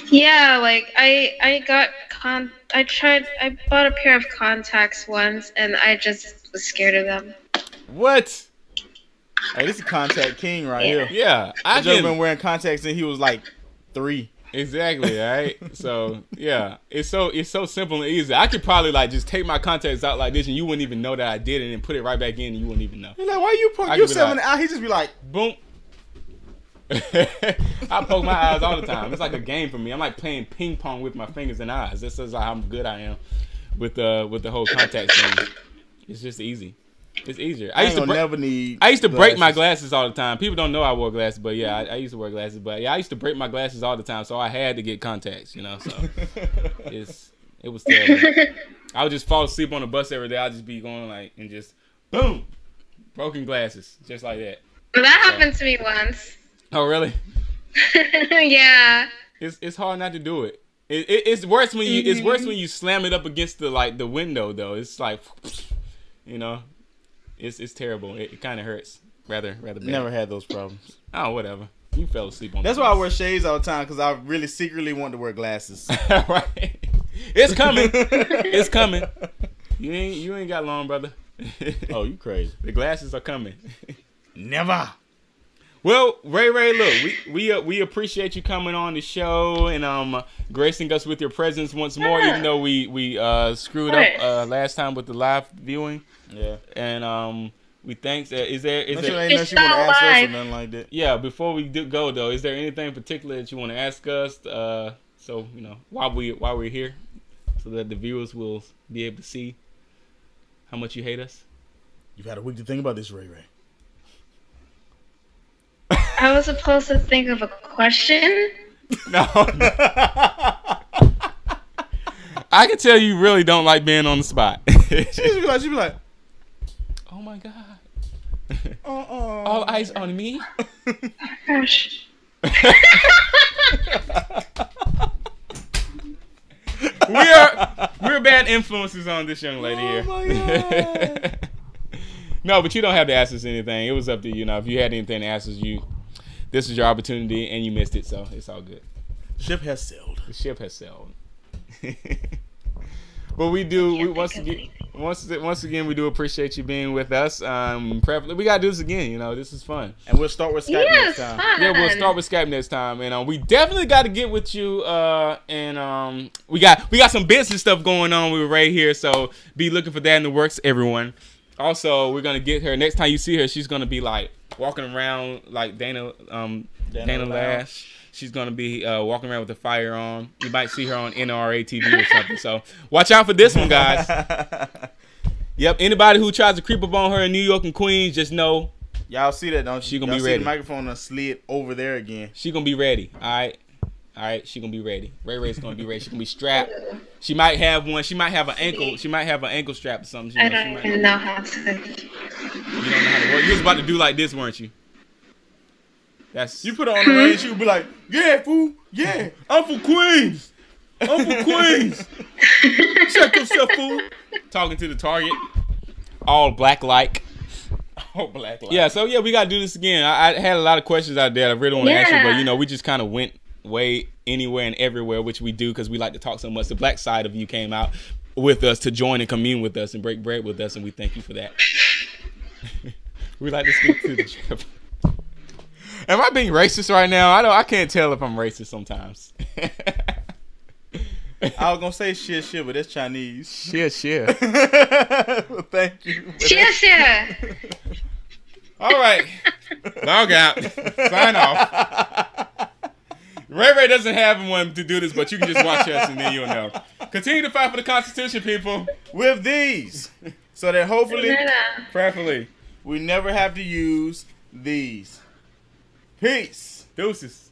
Yeah, like I bought a pair of contacts once and I just was scared of them. What? Hey, this is Contact King right Yeah. here. Yeah, I I just can. been wearing contacts and he was like 3. Exactly, right? So yeah, it's so simple and easy. I could probably like just take my contacts out like this and you wouldn't even know that I did it and put it right back in and you wouldn't even know. He's like, why you I poke could be yourself in like- the eye? He just be like, Boom. I poke my eyes all the time. It's like a game for me. I'm like playing ping pong with my fingers and eyes. This is like how good I am with the whole contact thing. It's just easy. It's easier. I used to never need. I used to break my glasses all the time. People don't know I wore glasses, but yeah, I used to wear glasses. But yeah, I used to break my glasses all the time, so I had to get contacts, you know. So it was terrible. I would just fall asleep on the bus every day. I'd just be going like and just boom, broken glasses, just like that. That happened to me once. Oh really? Yeah. It's hard not to do it. It's worse when you it's worse when you slam it up against the window though. It's like, you know, it's terrible. It kind of hurts rather bad. Never had those problems. Oh whatever. You fell asleep on. That's the why I bus. wear shades all the time, because I really secretly want to wear glasses. Right. It's coming. It's coming. You ain't got long, brother. Oh, you crazy? The glasses are coming. Never. Well, Ray, look, we appreciate you coming on the show and gracing us with your presence once more, even though we screwed up last time with the live viewing. Yeah. And we thanks. Is there Ain't nothing you want to ask us or nothing like that. yeah? Before we do go though, is there anything in particular that you want to ask us? So you know while we're here, so that the viewers will be able to see how much you hate us. You've had a week to think about this, Ray Ray. I was supposed to think of a question. No. I can tell you really don't like being on the spot. She'd be like, Oh my god. uh-uh. All eyes on me? Gosh. We're bad influences on this young lady here. Oh my God. No, but you don't have to ask us anything. It was up to you. Now, if you had anything to ask us, this is your opportunity and you missed it, so it's all good. Ship has sailed. The ship has sailed. But we once again we do appreciate you being with us. We gotta do this again. You know, this is fun. And we'll start with Skype Yeah, next it's time. fun. Yeah, we'll start with Skype next time, and we definitely got to get with you. And we got some business stuff going on with Ray here, so be looking for that in the works, everyone. Also, we're gonna get her next time you see her. She's gonna be like walking around like Dana Lash. She's gonna be walking around with a firearm. You might see her on NRA TV or something. So watch out for this one, guys. Yep. Anybody who tries to creep up on her in New York and Queens, just know Y'all see that, don't you? She gonna Y'all be see ready. the microphone done slid over there again. She gonna be ready. All right. She gonna be ready. Ray Ray's gonna be ready. She gonna be strapped. She might have one. She might have an ankle. She might have an ankle strap or something. I don't even know how to. You don't know how to work. You was about to do like this, weren't you? That's. You put her on the range, she would be like, "Yeah, fool, yeah, I'm from Queens. I'm from Queens. Check yourself, fool." Talking to the target. All black like. oh black light." Yeah, so yeah, we gotta do this again. I had a lot of questions out there. I really want to ask you, but Yeah. we just kind of went way anywhere and everywhere, which we do because we like to talk so much. The black side of you came out with us to join and commune with us and break bread with us, and we thank you for that. We like to speak to the trip. Am I being racist right now? I can't tell if I'm racist sometimes. I was gonna say shit, but that's Chinese. Shit. Well, thank you. Cheers. All right. Log out. Sign off. Ray Ray doesn't have one to do this, but you can just watch us and then you'll know. Continue to fight for the Constitution, people. With these, so that hopefully, Prayerfully. we never have to use these. Peace. Deuces.